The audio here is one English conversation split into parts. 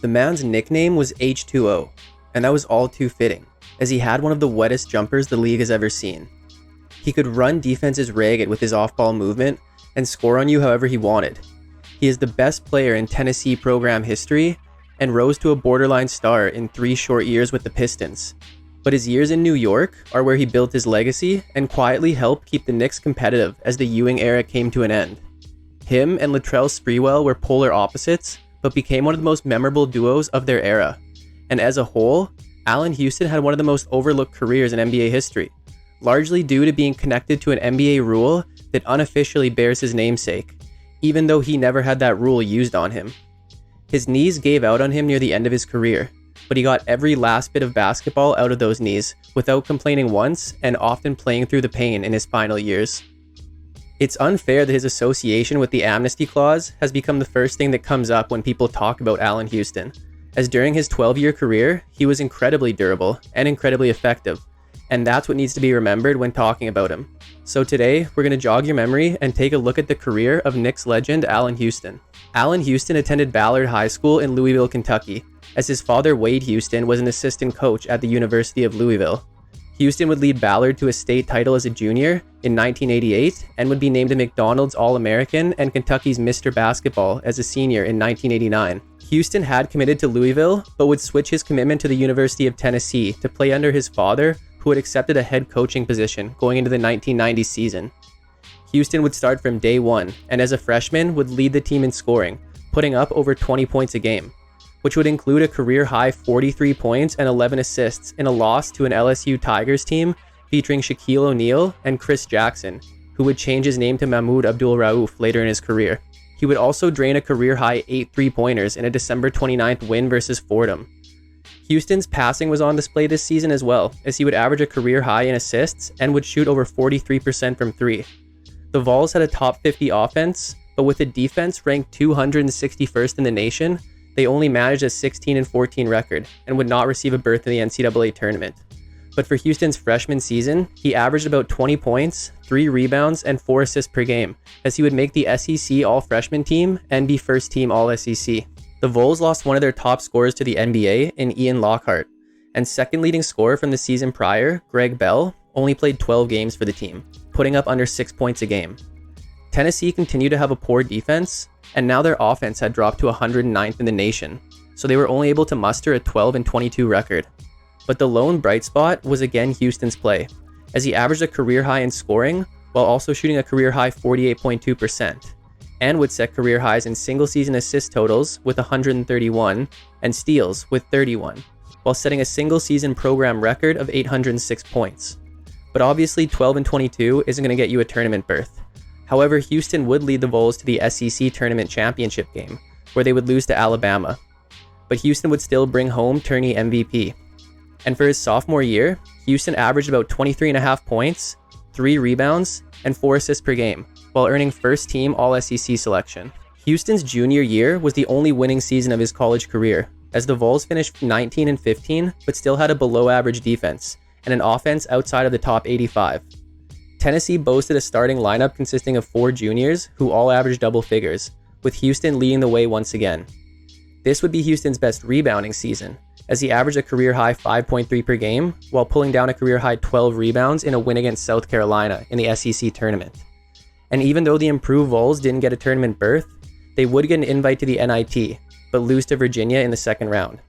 The man's nickname was H2O, and that was all too fitting, as he had one of the wettest jumpers the league has ever seen. He could run defenses ragged with his off-ball movement and score on you however he wanted. He is the best player in Tennessee program history and rose to a borderline star in 3 short years with the Pistons. But his years in New York are where he built his legacy and quietly helped keep the Knicks competitive as the Ewing era came to an end. Him and Latrell Sprewell were polar opposites, but became one of the most memorable duos of their era. And as a whole, Allan Houston had one of the most overlooked careers in NBA history, largely due to being connected to an NBA rule that unofficially bears his namesake, even though he never had that rule used on him. His knees gave out on him near the end of his career, but he got every last bit of basketball out of those knees without complaining once and often playing through the pain in his final years. It's unfair that his association with the amnesty clause has become the first thing that comes up when people talk about Allan Houston, as during his 12-year career, he was incredibly durable and incredibly effective, and that's what needs to be remembered when talking about him. So today, we're going to jog your memory and take a look at the career of Knicks legend Allan Houston. Allan Houston attended Ballard High School in Louisville, Kentucky, as his father Wade Houston was an assistant coach at the University of Louisville. Houston would lead Ballard to a state title as a junior in 1988 and would be named a McDonald's All-American and Kentucky's Mr. Basketball as a senior in 1989. Houston had committed to Louisville, but would switch his commitment to the University of Tennessee to play under his father, who had accepted a head coaching position going into the 1990 season. Houston would start from day one, and as a freshman would lead the team in scoring, putting up over 20 points a game, which would include a career-high 43 points and 11 assists in a loss to an LSU Tigers team featuring Shaquille O'Neal and Chris Jackson, who would change his name to Mahmoud Abdul-Rauf later in his career. He would also drain a career-high 8 3-pointers in a December 29th win versus Fordham. Houston's passing was on display this season as well, as he would average a career-high in assists and would shoot over 43% from 3. The Vols had a top 50 offense, but with a defense ranked 261st in the nation, they only managed a 16-14 record and would not receive a berth in the NCAA tournament. But for Houston's freshman season, he averaged about 20 points, 3 rebounds, and 4 assists per game, as he would make the SEC All-Freshman team and be first-team All-SEC. The Vols lost one of their top scorers to the NBA in Ian Lockhart, and second leading scorer from the season prior, Greg Bell, only played 12 games for the team, putting up under 6 points a game. Tennessee continued to have a poor defense, and now their offense had dropped to 109th in the nation, so they were only able to muster a 12-22 record. But the lone bright spot was again Houston's play, as he averaged a career high in scoring while also shooting a career high 48.2%, and would set career highs in single season assist totals with 131 and steals with 31, while setting a single season program record of 806 points. But obviously 12-22 isn't going to get you a tournament berth. However, Houston would lead the Vols to the SEC tournament championship game, where they would lose to Alabama. But Houston would still bring home tourney MVP. And for his sophomore year, Houston averaged about 23.5 points, 3 rebounds, and 4 assists per game, while earning first-team All-SEC selection. Houston's junior year was the only winning season of his college career, as the Vols finished 19-15, but still had a below-average defense, and an offense outside of the top 85. Tennessee boasted a starting lineup consisting of 4 juniors who all averaged double figures, with Houston leading the way once again. This would be Houston's best rebounding season, as he averaged a career-high 5.3 per game while pulling down a career-high 12 rebounds in a win against South Carolina in the SEC tournament. And even though the improved Vols didn't get a tournament berth, they would get an invite to the NIT, but lose to Virginia in the second round.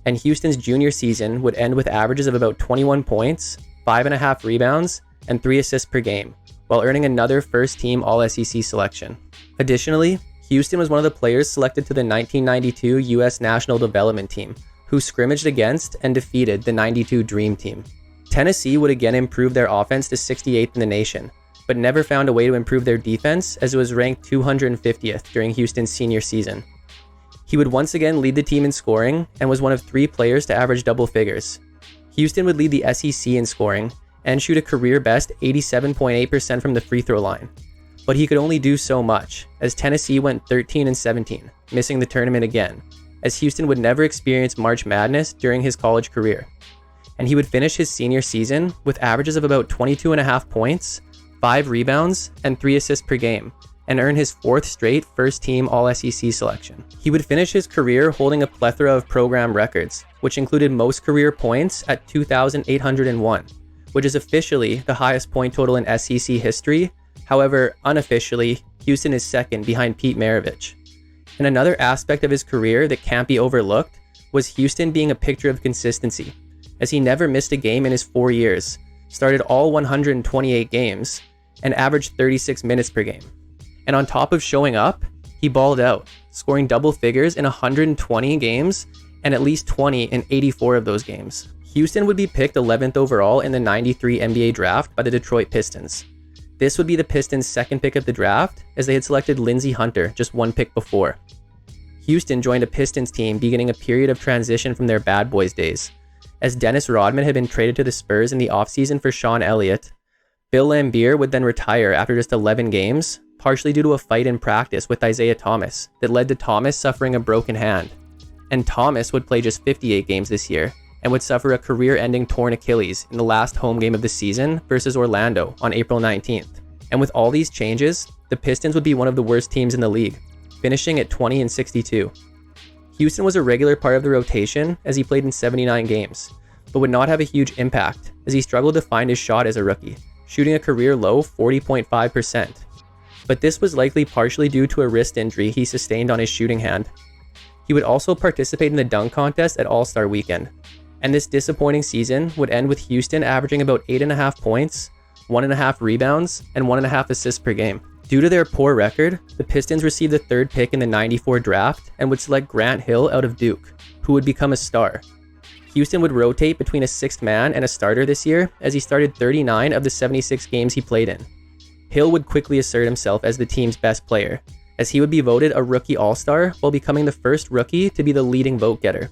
And Houston's junior season would end with averages of about 21 points, 5.5 rebounds, and 3 assists per game, while earning another first-team All-SEC selection. Additionally, Houston was one of the players selected to the 1992 U.S. National Development Team, who scrimmaged against and defeated the '92 Dream Team. Tennessee would again improve their offense to 68th in the nation, but never found a way to improve their defense, as it was ranked 250th during Houston's senior season. He would once again lead the team in scoring and was one of 3 players to average double figures. Houston would lead the SEC in scoring and shoot a career-best 87.8% from the free throw line. But he could only do so much, as Tennessee went 13-17, missing the tournament again, as Houston would never experience March Madness during his college career. And he would finish his senior season with averages of about 22.5 points, 5 rebounds, and 3 assists per game, and earn his 4th straight first-team All-SEC selection. He would finish his career holding a plethora of program records, which included most career points at 2,801, which is officially the highest point total in SEC history. However, unofficially, Houston is second behind Pete Maravich. And another aspect of his career that can't be overlooked was Houston being a picture of consistency, as he never missed a game in his 4 years, started all 128 games, and averaged 36 minutes per game. And on top of showing up, he balled out, scoring double figures in 120 games and at least 20 in 84 of those games. Houston would be picked 11th overall in the 93 NBA draft by the Detroit Pistons. This would be the Pistons' second pick of the draft, as they had selected Lindsey Hunter just one pick before. Houston joined a Pistons team beginning a period of transition from their bad boys days, as Dennis Rodman had been traded to the Spurs in the offseason for Sean Elliott. Bill Laimbeer would then retire after just 11 games, partially due to a fight in practice with Isaiah Thomas that led to Thomas suffering a broken hand. And Thomas would play just 58 games this year, and would suffer a career-ending torn Achilles in the last home game of the season versus Orlando on April 19th. And with all these changes, the Pistons would be one of the worst teams in the league, finishing at 20-62. Houston was a regular part of the rotation as he played in 79 games, but would not have a huge impact as he struggled to find his shot as a rookie, shooting a career-low 40.5%. But this was likely partially due to a wrist injury he sustained on his shooting hand. He would also participate in the dunk contest at All-Star Weekend, and this disappointing season would end with Houston averaging about 8.5 points, 1.5 rebounds, and 1.5 assists per game. Due to their poor record, the Pistons received the 3rd pick in the 94 draft and would select Grant Hill out of Duke, who would become a star. Houston would rotate between a 6th man and a starter this year, as he started 39 of the 76 games he played in. Hill would quickly assert himself as the team's best player, as he would be voted a rookie all-star while becoming the first rookie to be the leading vote getter.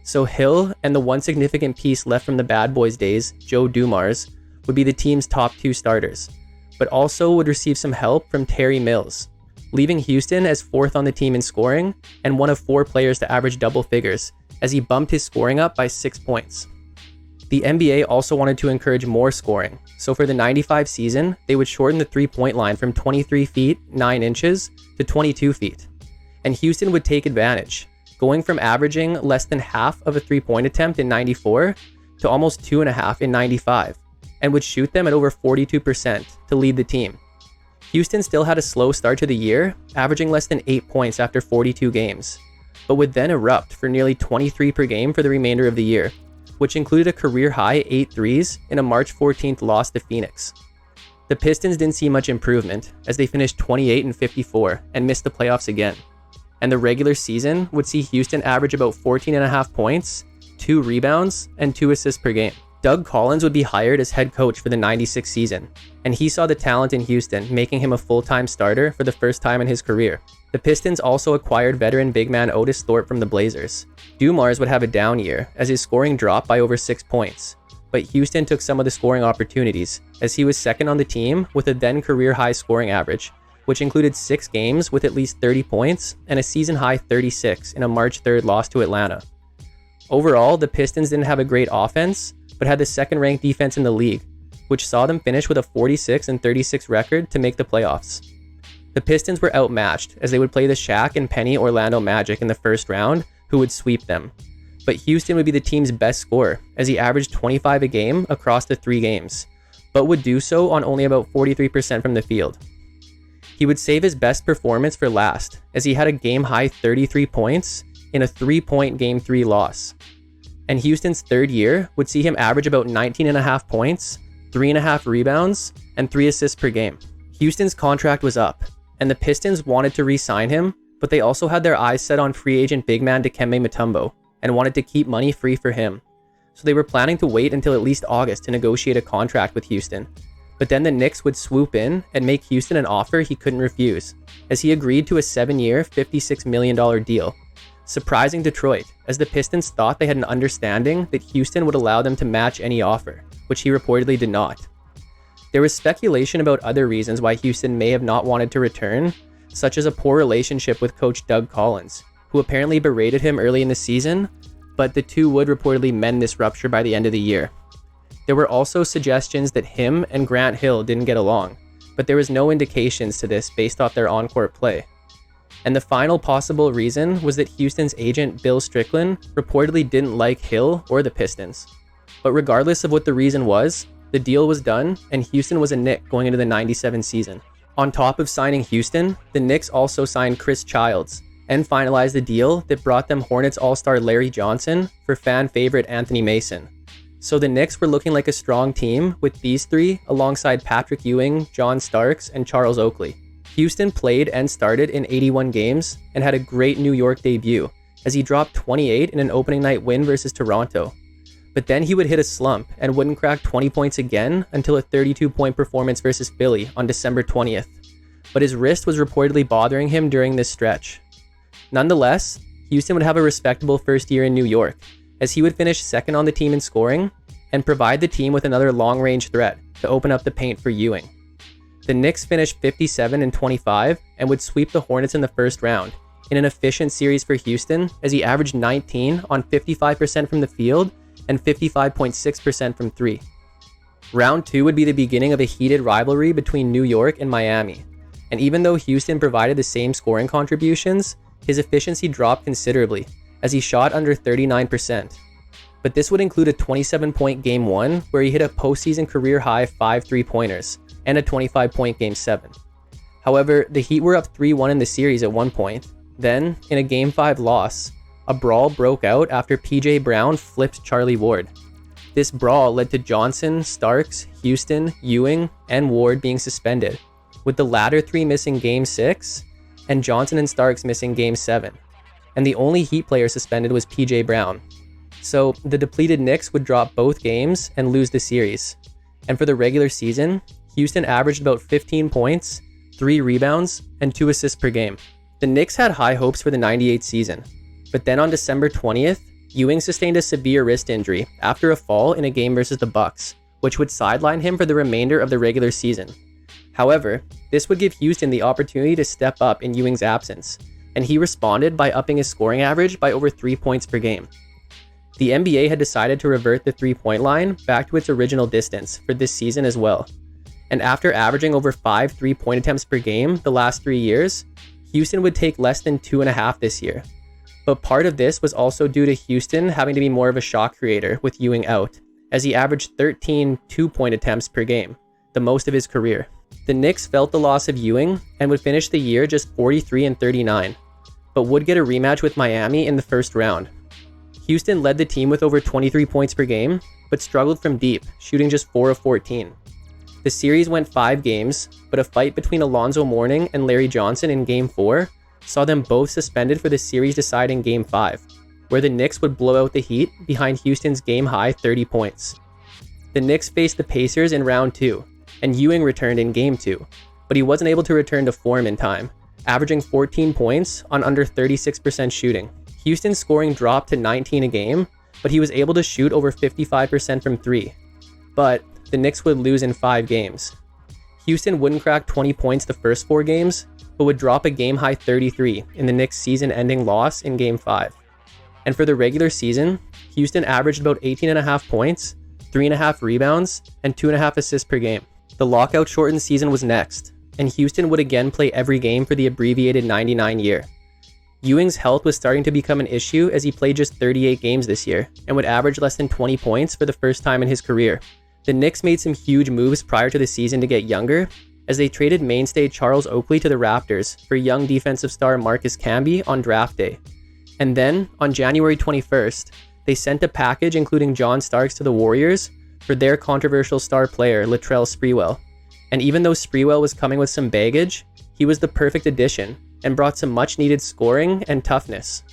So Hill and the one significant piece left from the Bad Boys days, Joe Dumars, would be the team's top 2 starters, but also would receive some help from Terry Mills, leaving Houston as 4th on the team in scoring and one of 4 players to average double figures, as he bumped his scoring up by 6 points. The NBA also wanted to encourage more scoring, so for the 95 season, they would shorten the 3-point line from 23 feet 9 inches to 22 feet. And Houston would take advantage, going from averaging less than half of a 3-point attempt in 94 to almost 2.5 in 95, and would shoot them at over 42% to lead the team. Houston still had a slow start to the year, averaging less than 8 points after 42 games, but would then erupt for nearly 23 per game for the remainder of the year, which included a career-high 8 threes in a March 14th loss to Phoenix. The Pistons didn't see much improvement, as they finished 28-54 and missed the playoffs again. And the regular season would see Houston average about 14.5 points, 2 rebounds, and 2 assists per game. Doug Collins would be hired as head coach for the 96 season, and he saw the talent in Houston, making him a full-time starter for the first time in his career. The Pistons also acquired veteran big man Otis Thorpe from the Blazers. Dumars would have a down year, as his scoring dropped by over 6 points, but Houston took some of the scoring opportunities, as he was second on the team with a then career-high scoring average, which included 6 games with at least 30 points and a season-high 36 in a March 3rd loss to Atlanta. Overall, the Pistons didn't have a great offense, but had the second-ranked defense in the league, which saw them finish with a 46-36 record to make the playoffs. The Pistons were outmatched, as they would play the Shaq and Penny Orlando Magic in the first round, who would sweep them. But Houston would be the team's best scorer, as he averaged 25 a game across the 3 games, but would do so on only about 43% from the field. He would save his best performance for last, as he had a game-high 33 points in a 3-point Game 3 loss. And Houston's 3rd year would see him average about 19.5 points, 3.5 rebounds, and 3 assists per game. Houston's contract was up, and the Pistons wanted to re-sign him, but they also had their eyes set on free agent big man Dikembe Mutombo, and wanted to keep money free for him. So they were planning to wait until at least August to negotiate a contract with Houston. But then the Knicks would swoop in and make Houston an offer he couldn't refuse, as he agreed to a 7-year, $56 million deal. Surprising Detroit, as the Pistons thought they had an understanding that Houston would allow them to match any offer, which he reportedly did not. There was speculation about other reasons why Houston may have not wanted to return, such as a poor relationship with coach Doug Collins, who apparently berated him early in the season, but the two would reportedly mend this rupture by the end of the year. There were also suggestions that him and Grant Hill didn't get along, but there was no indications to this based off their on-court play. And the final possible reason was that Houston's agent Bill Strickland reportedly didn't like Hill or the Pistons. But regardless of what the reason was, the deal was done and Houston was a Knick going into the 97 season. On top of signing Houston, the Knicks also signed Chris Childs and finalized the deal that brought them Hornets All-Star Larry Johnson for fan favorite Anthony Mason. So the Knicks were looking like a strong team with these three alongside Patrick Ewing, John Starks, and Charles Oakley. Houston played and started in 81 games and had a great New York debut as he dropped 28 in an opening night win versus Toronto. But then he would hit a slump and wouldn't crack 20 points again until a 32-point performance versus Philly on December 20th. But his wrist was reportedly bothering him during this stretch. Nonetheless, Houston would have a respectable first year in New York, as he would finish second on the team in scoring and provide the team with another long-range threat to open up the paint for Ewing. The Knicks finished 57-25 and would sweep the Hornets in the first round in an efficient series for Houston as he averaged 19 on 55% from the field and 55.6% from three. Round 2 would be the beginning of a heated rivalry between New York and Miami, and even though Houston provided the same scoring contributions, his efficiency dropped considerably as he shot under 39%. But this would include a 27-point Game 1 where he hit a postseason career-high 5 3-pointers and a 25-point Game 7. However, the Heat were up 3-1 in the series at one point. Then, in a Game 5 loss, a brawl broke out after PJ Brown flipped Charlie Ward. This brawl led to Johnson, Starks, Houston, Ewing, and Ward being suspended, with the latter three missing Game 6 and Johnson and Starks missing Game 7. And the only Heat player suspended was PJ Brown. So the depleted Knicks would drop both games and lose the series. And for the regular season, Houston averaged about 15 points, 3 rebounds, and 2 assists per game. The Knicks had high hopes for the 98 season, but then on December 20th, Ewing sustained a severe wrist injury after a fall in a game versus the Bucks, which would sideline him for the remainder of the regular season. However, this would give Houston the opportunity to step up in Ewing's absence, and he responded by upping his scoring average by over 3 points per game. The NBA had decided to revert the three-point line back to its original distance for this season as well. And after averaging over 5 3-point attempts per game the last 3 years, Houston would take less than 2.5 this year. But part of this was also due to Houston having to be more of a shot creator with Ewing out, as he averaged 13 2-point attempts per game, the most of his career. The Knicks felt the loss of Ewing and would finish the year just 43-39, but would get a rematch with Miami in the first round. Houston led the team with over 23 points per game, but struggled from deep, shooting just 4 of 14. The series went 5 games, but a fight between Alonzo Mourning and Larry Johnson in Game 4 saw them both suspended for the series-deciding Game 5, where the Knicks would blow out the Heat behind Houston's game-high 30 points. The Knicks faced the Pacers in Round 2, and Ewing returned in Game 2, but he wasn't able to return to form in time, averaging 14 points on under 36% shooting. Houston's scoring dropped to 19 a game, but he was able to shoot over 55% from 3. But the Knicks would lose in 5 games. Houston wouldn't crack 20 points the first 4 games, but would drop a game-high 33 in the Knicks' season-ending loss in Game 5. And for the regular season, Houston averaged about 18.5 points, 3.5 rebounds, and 2.5 assists per game. The lockout-shortened season was next, and Houston would again play every game for the abbreviated 99 year. Ewing's health was starting to become an issue as he played just 38 games this year and would average less than 20 points for the first time in his career. The Knicks made some huge moves prior to the season to get younger, as they traded mainstay Charles Oakley to the Raptors for young defensive star Marcus Camby on draft day. And then, on January 21st, they sent a package including John Starks to the Warriors for their controversial star player Latrell Sprewell. And even though Sprewell was coming with some baggage, he was the perfect addition and brought some much-needed scoring and toughness.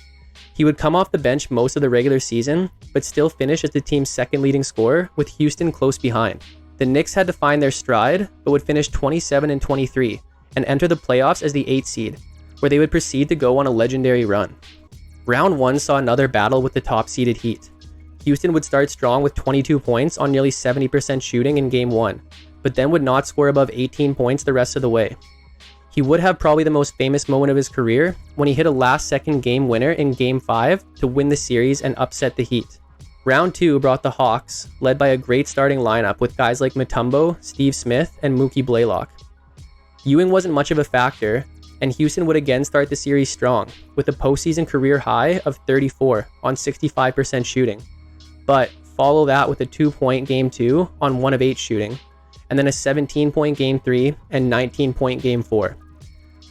He would come off the bench most of the regular season, but still finish as the team's second leading scorer, with Houston close behind. The Knicks had to find their stride, but would finish 27-23 and enter the playoffs as the 8th seed, where they would proceed to go on a legendary run. Round 1 saw another battle with the top-seeded Heat. Houston would start strong with 22 points on nearly 70% shooting in Game 1, but then would not score above 18 points the rest of the way. He would have probably the most famous moment of his career when he hit a last-second game winner in Game 5 to win the series and upset the Heat. Round 2 brought the Hawks, led by a great starting lineup with guys like Mutombo, Steve Smith, and Mookie Blaylock. Ewing wasn't much of a factor, and Houston would again start the series strong, with a postseason career high of 34 on 65% shooting. But follow that with a 2-point Game 2 on 1 of 8 shooting, and then a 17-point Game 3 and 19-point Game 4.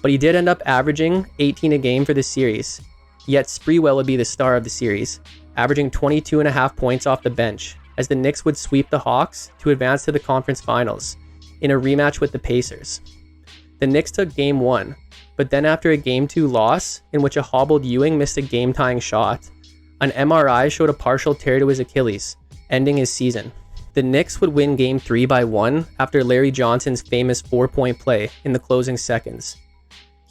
But he did end up averaging 18 a game for the series, yet Sprewell would be the star of the series, averaging 22.5 points off the bench, as the Knicks would sweep the Hawks to advance to the conference finals, in a rematch with the Pacers. The Knicks took Game 1, but then after a Game 2 loss, in which a hobbled Ewing missed a game-tying shot, an MRI showed a partial tear to his Achilles, ending his season. The Knicks would win Game 3 by 1 after Larry Johnson's famous 4-point play in the closing seconds.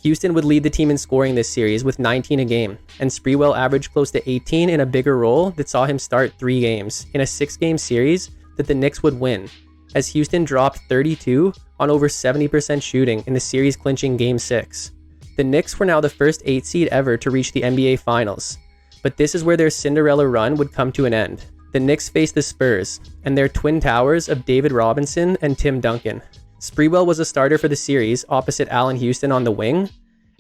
Houston would lead the team in scoring this series with 19 a game, and Sprewell averaged close to 18 in a bigger role that saw him start 3 games in a 6-game series that the Knicks would win, as Houston dropped 32 on over 70% shooting in the series-clinching Game 6. The Knicks were now the first 8 seed ever to reach the NBA Finals, but this is where their Cinderella run would come to an end. The Knicks faced the Spurs, and their twin towers of David Robinson and Tim Duncan. Sprewell was a starter for the series opposite Allan Houston on the wing,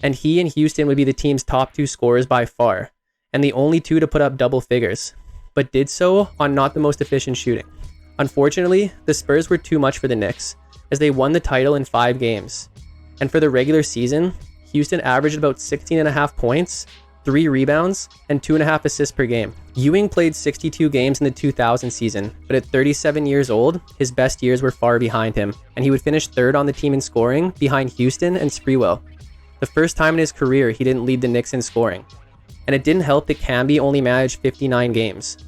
and he and Houston would be the team's top 2 scorers by far, and the only 2 to put up double figures, but did so on not the most efficient shooting. Unfortunately, the Spurs were too much for the Knicks, as they won the title in 5 games, and for the regular season, Houston averaged about 16.5 points, 3 rebounds, and 2.5 assists per game. Ewing played 62 games in the 2000 season, but at 37 years old, his best years were far behind him, and he would finish 3rd on the team in scoring behind Houston and Sprewell. The first time in his career he didn't lead the Knicks in scoring. And it didn't help that Camby only managed 59 games.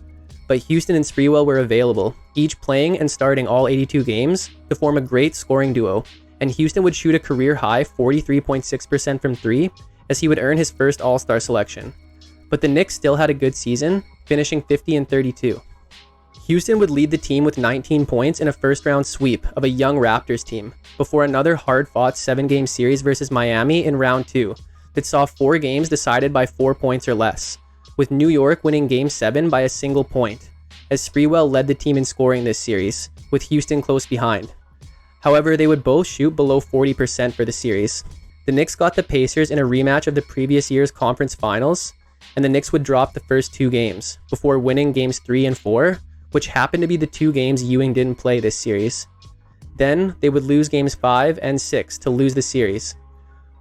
But Houston and Sprewell were available, each playing and starting all 82 games to form a great scoring duo, and Houston would shoot a career-high 43.6% from 3 as he would earn his first All-Star selection. But the Knicks still had a good season, finishing 50-32. Houston would lead the team with 19 points in a first-round sweep of a young Raptors team, before another hard-fought 7-game series versus Miami in round 2 that saw 4 games decided by 4 points or less, with New York winning Game 7 by a single point, as Sprewell led the team in scoring this series, with Houston close behind. However, they would both shoot below 40% for the series. The Knicks got the Pacers in a rematch of the previous year's conference finals, and the Knicks would drop the first 2 games, before winning Games 3 and 4, which happened to be the 2 games Ewing didn't play this series. Then, they would lose Games 5 and 6 to lose the series.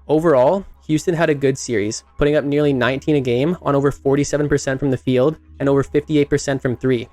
Overall, Houston had a good series, putting up nearly 19 a game on over 47% from the field and over 58% from 3.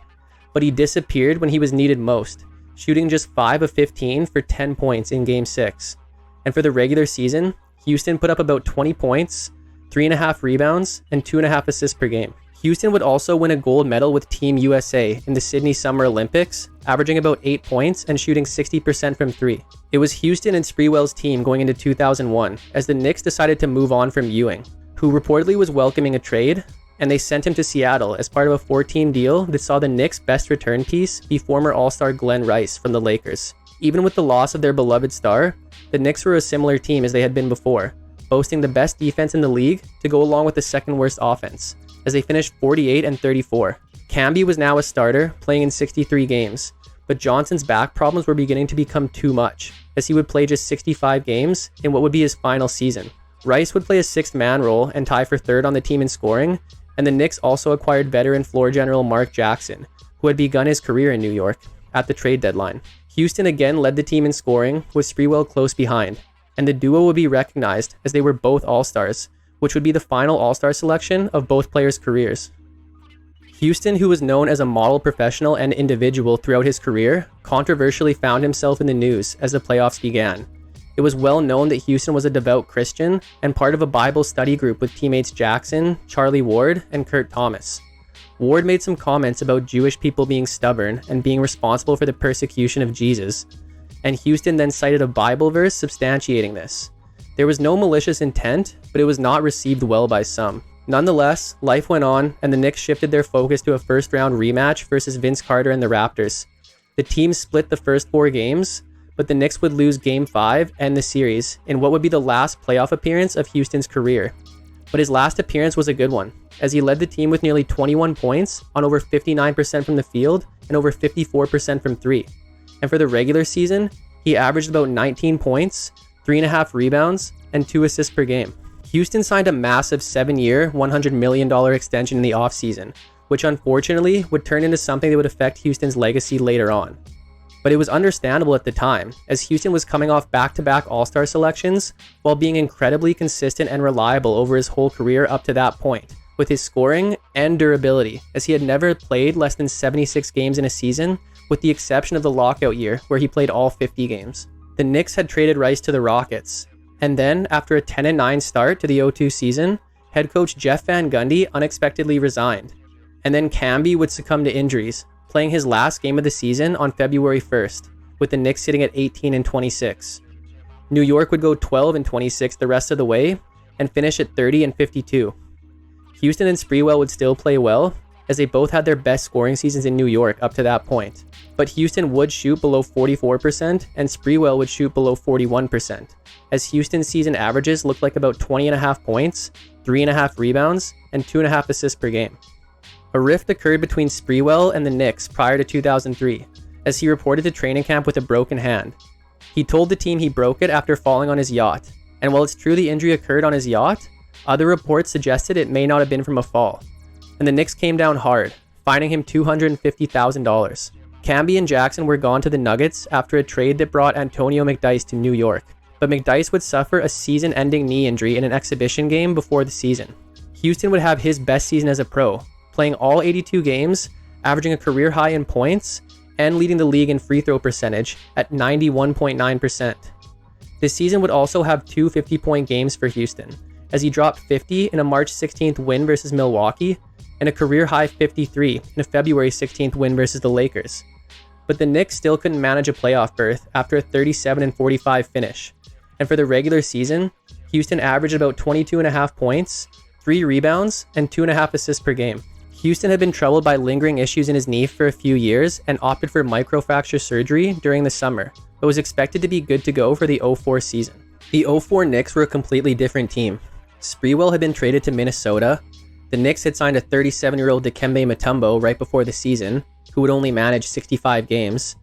But he disappeared when he was needed most, shooting just 5 of 15 for 10 points in Game 6. And for the regular season, Houston put up about 20 points, 3.5 rebounds, and 2.5 assists per game. Houston would also win a gold medal with Team USA in the Sydney Summer Olympics, averaging about 8 points and shooting 60% from 3. It was Houston and Sprewell's team going into 2001, as the Knicks decided to move on from Ewing, who reportedly was welcoming a trade, and they sent him to Seattle as part of a 4-team deal that saw the Knicks' best return piece be former All-Star Glenn Rice from the Lakers. Even with the loss of their beloved star, the Knicks were a similar team as they had been before, boasting the best defense in the league to go along with the second worst offense, as they finished 48-34. Camby was now a starter, playing in 63 games, but Johnson's back problems were beginning to become too much, as he would play just 65 games in what would be his final season. Rice would play a 6th-man role and tie for 3rd on the team in scoring, and the Knicks also acquired veteran floor general Mark Jackson, who had begun his career in New York, at the trade deadline. Houston again led the team in scoring, with Sprewell close behind, and the duo would be recognized as they were both All-Stars, which would be the final All-Star selection of both players' careers. Houston, who was known as a model professional and individual throughout his career, controversially found himself in the news as the playoffs began. It was well known that Houston was a devout Christian and part of a Bible study group with teammates Jackson, Charlie Ward, and Kurt Thomas. Ward made some comments about Jewish people being stubborn and being responsible for the persecution of Jesus, and Houston then cited a Bible verse substantiating this. There was no malicious intent, but it was not received well by some. Nonetheless, life went on, and the Knicks shifted their focus to a first-round rematch versus Vince Carter and the Raptors. The team split the first 4 games, but the Knicks would lose Game 5 and the series in what would be the last playoff appearance of Houston's career. But his last appearance was a good one, as he led the team with nearly 21 points on over 59% from the field and over 54% from 3. And for the regular season, he averaged about 19 points, 3.5 rebounds, and 2 assists per game. Houston signed a massive 7-year, $100 million extension in the offseason, which unfortunately would turn into something that would affect Houston's legacy later on. But it was understandable at the time, as Houston was coming off back-to-back All-Star selections while being incredibly consistent and reliable over his whole career up to that point, with his scoring and durability, as he had never played less than 76 games in a season, with the exception of the lockout year where he played all 50 games. The Knicks had traded Rice to the Rockets, and then after a 10-9 start to the 0-2 season, head coach Jeff Van Gundy unexpectedly resigned, and then Camby would succumb to injuries, playing his last game of the season on February 1st, with the Knicks sitting at 18-26. New York would go 12-26 the rest of the way, and finish at 30-52. Houston and Sprewell would still play well, as they both had their best scoring seasons in New York up to that point. But Houston would shoot below 44%, and Sprewell would shoot below 41%, as Houston's season averages looked like about 20.5 points, 3.5 rebounds, and 2.5 assists per game. A rift occurred between Sprewell and the Knicks prior to 2003, as he reported to training camp with a broken hand. He told the team he broke it after falling on his yacht, and while it's true the injury occurred on his yacht, other reports suggested it may not have been from a fall. And the Knicks came down hard, fining him $250,000. Camby and Jackson were gone to the Nuggets after a trade that brought Antonio McDyess to New York, but McDyess would suffer a season-ending knee injury in an exhibition game before the season. Houston would have his best season as a pro, playing all 82 games, averaging a career high in points, and leading the league in free throw percentage at 91.9%. This season would also have 2 50-point games for Houston, as he dropped 50 in a March 16th win versus Milwaukee, and a career-high 53 in a February 16th win versus the Lakers. But the Knicks still couldn't manage a playoff berth after a 37-45 finish, and for the regular season, Houston averaged about 22.5 points, 3 rebounds, and 2.5 assists per game. Houston had been troubled by lingering issues in his knee for a few years and opted for microfracture surgery during the summer, but was expected to be good to go for the 04 season. The 04 Knicks were a completely different team. Sprewell had been traded to Minnesota, the Knicks had signed a 37-year-old Dikembe Mutombo right before the season, who would only manage 65 games,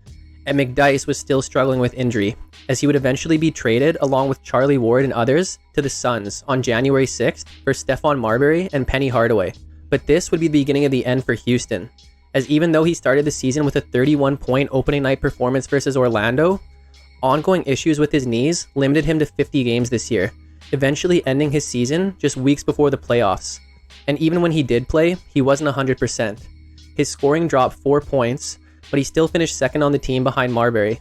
and McDyess was still struggling with injury, as he would eventually be traded along with Charlie Ward and others to the Suns on January 6th for Stephon Marbury and Penny Hardaway. But this would be the beginning of the end for Houston, as even though he started the season with a 31-point opening night performance versus Orlando, ongoing issues with his knees limited him to 50 games this year, eventually ending his season just weeks before the playoffs. And even when he did play, he wasn't 100%. His scoring dropped 4 points, but he still finished second on the team behind Marbury.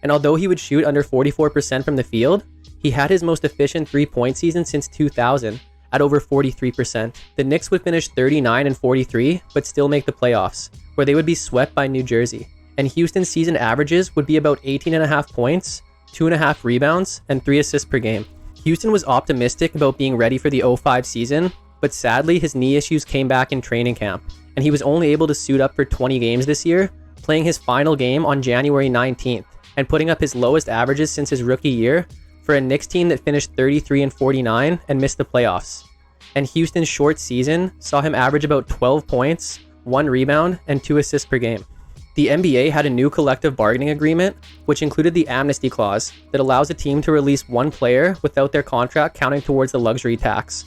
And although he would shoot under 44% from the field, he had his most efficient 3-point season since 2000 at over 43%. The Knicks would finish 39-43, but still make the playoffs, where they would be swept by New Jersey. And Houston's season averages would be about 18.5 points, 2.5 rebounds, and 3 assists per game. Houston was optimistic about being ready for the 05 season, but sadly his knee issues came back in training camp, and he was only able to suit up for 20 games this year, playing his final game on January 19th, and putting up his lowest averages since his rookie year for a Knicks team that finished 33-49 and missed the playoffs. And Houston's short season saw him average about 12 points, 1 rebound, and 2 assists per game. The NBA had a new collective bargaining agreement, which included the amnesty clause that allows a team to release one player without their contract counting towards the luxury tax.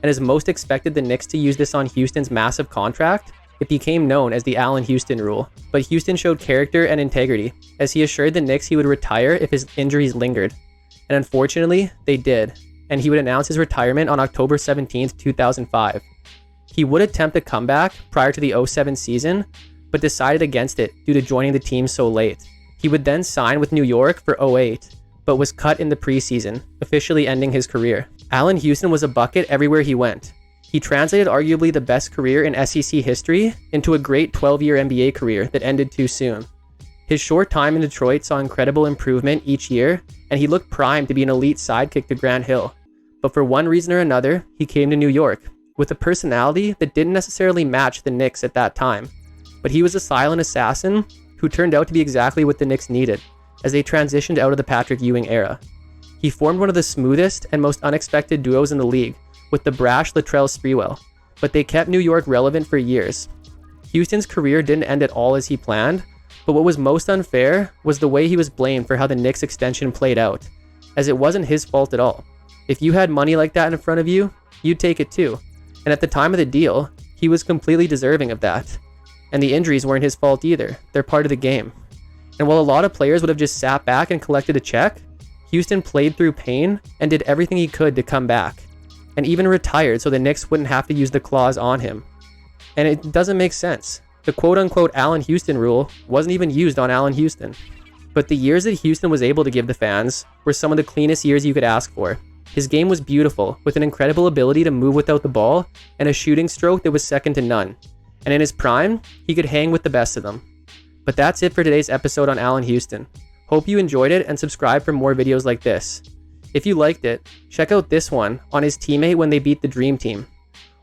And as most expected the Knicks to use this on Houston's massive contract, it became known as the Allan Houston rule. But Houston showed character and integrity, as he assured the Knicks he would retire if his injuries lingered. And unfortunately, they did, and he would announce his retirement on October 17, 2005. He would attempt a comeback prior to the 07 season, but decided against it due to joining the team so late. He would then sign with New York for 08, but was cut in the preseason, officially ending his career. Allan Houston was a bucket everywhere he went. He translated arguably the best career in SEC history into a great 12-year NBA career that ended too soon. His short time in Detroit saw incredible improvement each year, and he looked primed to be an elite sidekick to Grant Hill. But for one reason or another, he came to New York, with a personality that didn't necessarily match the Knicks at that time. But he was a silent assassin who turned out to be exactly what the Knicks needed, as they transitioned out of the Patrick Ewing era. He formed one of the smoothest and most unexpected duos in the league, with the brash Latrell Sprewell, but they kept New York relevant for years. Houston's career didn't end at all as he planned, but what was most unfair was the way he was blamed for how the Knicks extension played out, as it wasn't his fault at all. If you had money like that in front of you, you'd take it too. And at the time of the deal, he was completely deserving of that. And the injuries weren't his fault either. They're part of the game. And while a lot of players would have just sat back and collected a check, Houston played through pain and did everything he could to come back. And even retired so the Knicks wouldn't have to use the clause on him. And it doesn't make sense. The quote-unquote Allan Houston rule wasn't even used on Allan Houston. But the years that Houston was able to give the fans were some of the cleanest years you could ask for. His game was beautiful, with an incredible ability to move without the ball and a shooting stroke that was second to none. And in his prime, he could hang with the best of them. But that's it for today's episode on Allan Houston. Hope you enjoyed it and subscribe for more videos like this. If you liked it, check out this one on his teammate when they beat the Dream Team.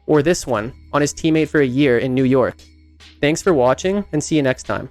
Or this one on his teammate for a year in New York. Thanks for watching and see you next time.